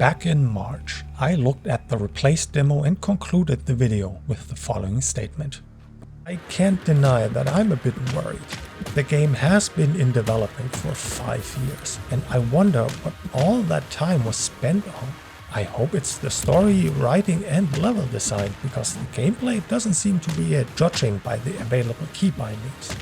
Back in March, I looked at the Replaced demo and concluded the video with the following statement. I can't deny that I'm a bit worried. The game has been in development for 5 years, and I wonder what all that time was spent on. I hope it's the story, writing and level design, because the gameplay doesn't seem to be it, judging by the available key bindings.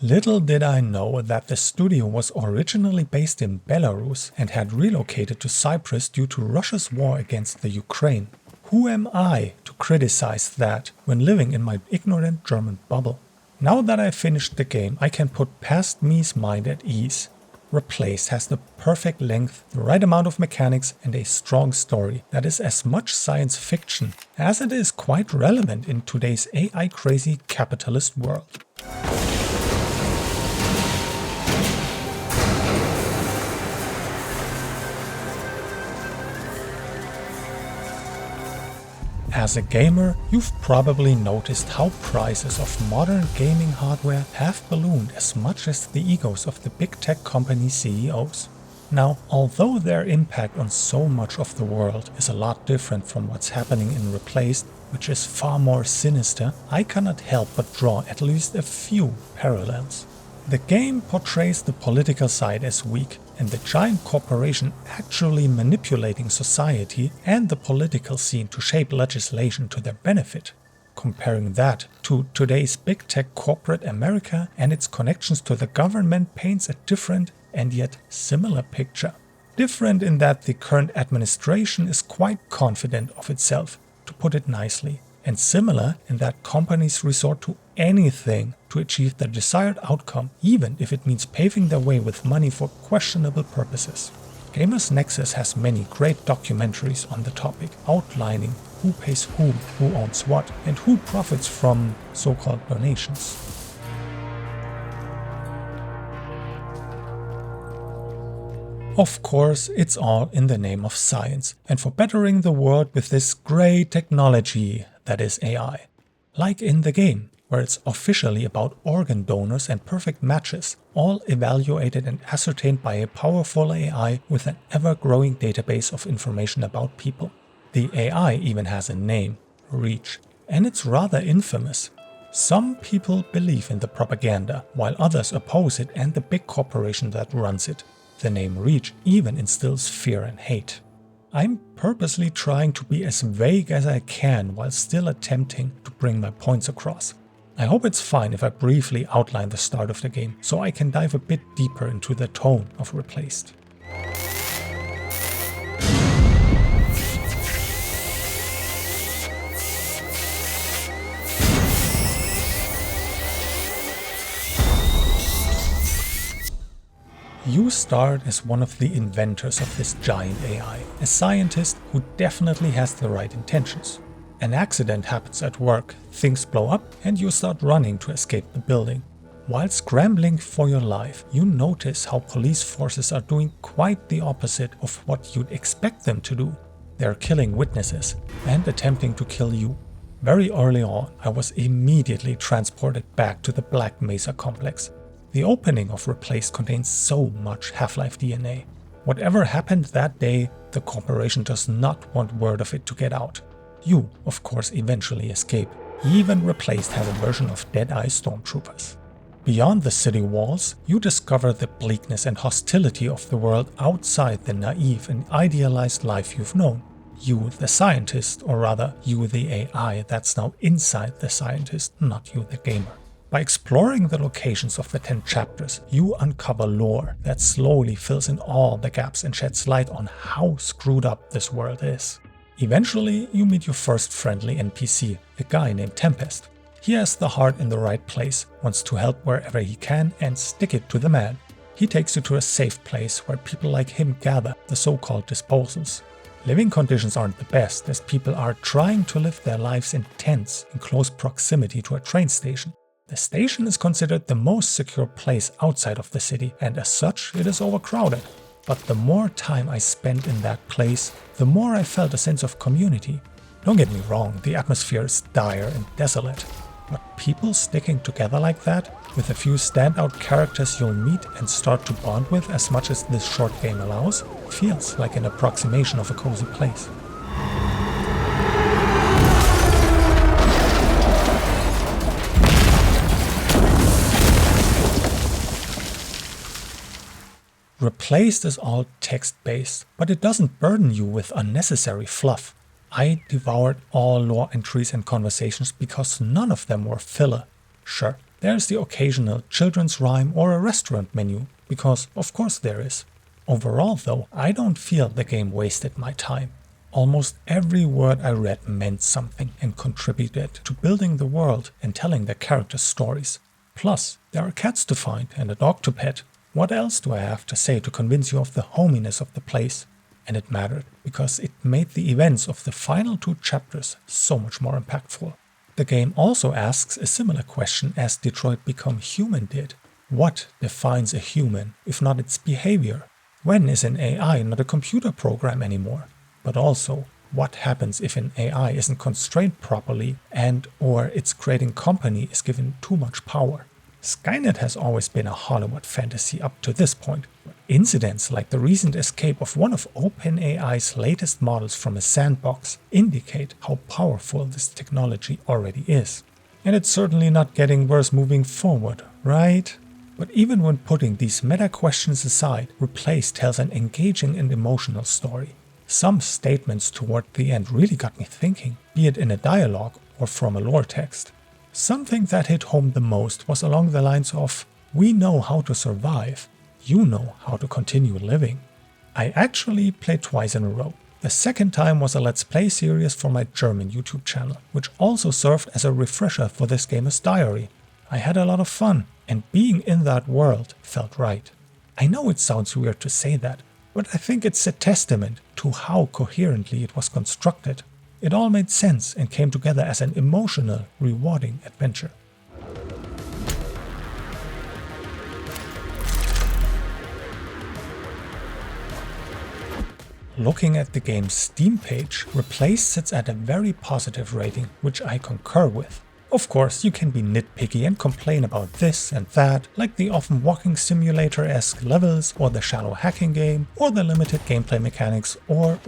Little did I know that the studio was originally based in Belarus and had relocated to Cyprus due to Russia's war against the Ukraine. Who am I to criticize that when living in my ignorant German bubble? Now that I've finished the game, I can put past me's mind at ease. Replaced has the perfect length, the right amount of mechanics and a strong story that is as much science fiction as it is quite relevant in today's AI-crazy capitalist world. As a gamer, you've probably noticed how prices of modern gaming hardware have ballooned as much as the egos of the big tech company CEOs. Now, although their impact on so much of the world is a lot different from what's happening in Replaced, which is far more sinister, I cannot help but draw at least a few parallels. The game portrays the political side as weak, and the giant corporation actually manipulating society and the political scene to shape legislation to their benefit. Comparing that to today's big tech corporate America and its connections to the government paints a different and yet similar picture. Different in that the current administration is quite confident of itself, to put it nicely, and similar in that companies resort to anything to achieve the desired outcome, even if it means paving their way with money for questionable purposes. Gamers Nexus has many great documentaries on the topic, outlining who pays whom, who owns what, and who profits from so-called donations. Of course, it's all in the name of science, and for bettering the world with this great technology that is AI. Like in the game, where it's officially about organ donors and perfect matches, all evaluated and ascertained by a powerful AI with an ever-growing database of information about people. The AI even has a name, Reach, and it's rather infamous. Some people believe in the propaganda, while others oppose it and the big corporation that runs it. The name Reach even instills fear and hate. I'm purposely trying to be as vague as I can while still attempting to bring my points across. I hope it's fine if I briefly outline the start of the game, so I can dive a bit deeper into the tone of Replaced. You start as one of the inventors of this giant AI, a scientist who definitely has the right intentions. An accident happens at work, things blow up, and you start running to escape the building. While scrambling for your life, you notice how police forces are doing quite the opposite of what you'd expect them to do. They're killing witnesses and attempting to kill you. Very early on, I was immediately transported back to the Black Mesa complex. The opening of Replaced contains so much Half-Life DNA. Whatever happened that day, the corporation does not want word of it to get out. You, of course, eventually escape. Even Replaced has a version of Deadeye stormtroopers. Beyond the city walls, you discover the bleakness and hostility of the world outside the naive and idealized life you've known. You, the scientist, or rather, you, the AI that's now inside the scientist, not you, the gamer. By exploring the locations of the 10 chapters, you uncover lore that slowly fills in all the gaps and sheds light on how screwed up this world is. Eventually, you meet your first friendly NPC, a guy named Tempest. He has the heart in the right place, wants to help wherever he can and stick it to the man. He takes you to a safe place where people like him gather, the so-called disposals. Living conditions aren't the best, as people are trying to live their lives in tents in close proximity to a train station. The station is considered the most secure place outside of the city, and as such it is overcrowded. But the more time I spent in that place, the more I felt a sense of community. Don't get me wrong, the atmosphere is dire and desolate. But people sticking together like that, with a few standout characters you'll meet and start to bond with as much as this short game allows, feels like an approximation of a cozy place. Replaced is all text-based, but it doesn't burden you with unnecessary fluff. I devoured all lore entries and conversations because none of them were filler. Sure, there's the occasional children's rhyme or a restaurant menu, because of course there is. Overall though, I don't feel the game wasted my time. Almost every word I read meant something and contributed to building the world and telling the characters' stories. Plus, there are cats to find and a dog to pet. What else do I have to say to convince you of the hominess of the place? And it mattered, because it made the events of the final 2 chapters so much more impactful. The game also asks a similar question as Detroit Become Human did. What defines a human, if not its behavior? When is an AI not a computer program anymore? But also, what happens if an AI isn't constrained properly and/or its creating company is given too much power? Skynet has always been a Hollywood fantasy up to this point, but incidents like the recent escape of one of OpenAI's latest models from a sandbox indicate how powerful this technology already is. And it's certainly not getting worse moving forward, right? But even when putting these meta questions aside, Replaced tells an engaging and emotional story. Some statements toward the end really got me thinking, be it in a dialogue or from a lore text. Something that hit home the most was along the lines of, "We know how to survive, you know how to continue living." I actually played twice in a row. The second time was a Let's Play series for my German YouTube channel, which also served as a refresher for this gamer's diary. I had a lot of fun, and being in that world felt right. I know it sounds weird to say that, but I think it's a testament to how coherently it was constructed. It all made sense and came together as an emotional, rewarding adventure. Looking at the game's Steam page, Replaced sits at a very positive rating, which I concur with. Of course, you can be nitpicky and complain about this and that, like the often walking simulator-esque levels, or the shallow hacking game, or the limited gameplay mechanics, or.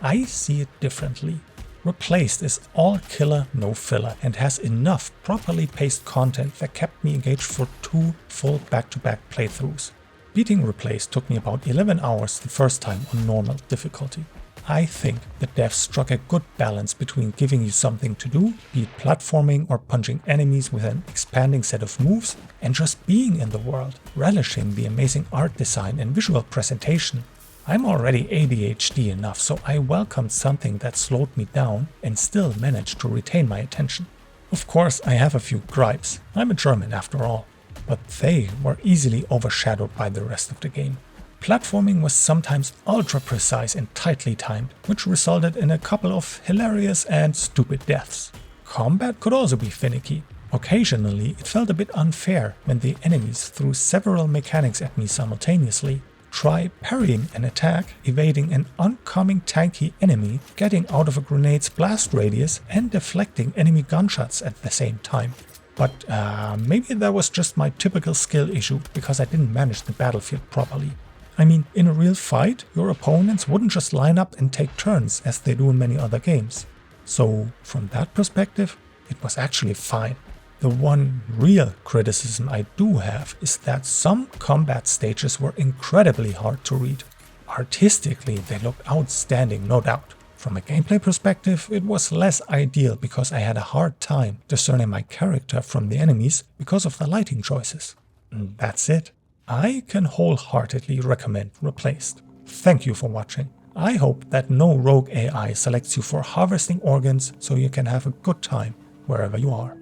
I see it differently. Replaced is all killer, no filler, and has enough properly paced content that kept me engaged for 2 full back-to-back playthroughs. Beating Replaced took me about 11 hours the first time on normal difficulty. I think the devs struck a good balance between giving you something to do, be it platforming or punching enemies with an expanding set of moves, and just being in the world, relishing the amazing art design and visual presentation. I'm already ADHD enough, so I welcomed something that slowed me down and still managed to retain my attention. Of course, I have a few gripes. I'm a German after all. But they were easily overshadowed by the rest of the game. Platforming was sometimes ultra precise and tightly timed, which resulted in a couple of hilarious and stupid deaths. Combat could also be finicky. Occasionally, it felt a bit unfair when the enemies threw several mechanics at me simultaneously. Try parrying an attack, evading an oncoming tanky enemy, getting out of a grenade's blast radius, and deflecting enemy gunshots at the same time. But maybe that was just my typical skill issue because I didn't manage the battlefield properly. I mean, in a real fight, your opponents wouldn't just line up and take turns as they do in many other games. So from that perspective, it was actually fine. The one real criticism I do have is that some combat stages were incredibly hard to read. Artistically, they looked outstanding, no doubt. From a gameplay perspective, it was less ideal because I had a hard time discerning my character from the enemies because of the lighting choices. And that's it. I can wholeheartedly recommend Replaced. Thank you for watching. I hope that no rogue AI selects you for harvesting organs so you can have a good time wherever you are.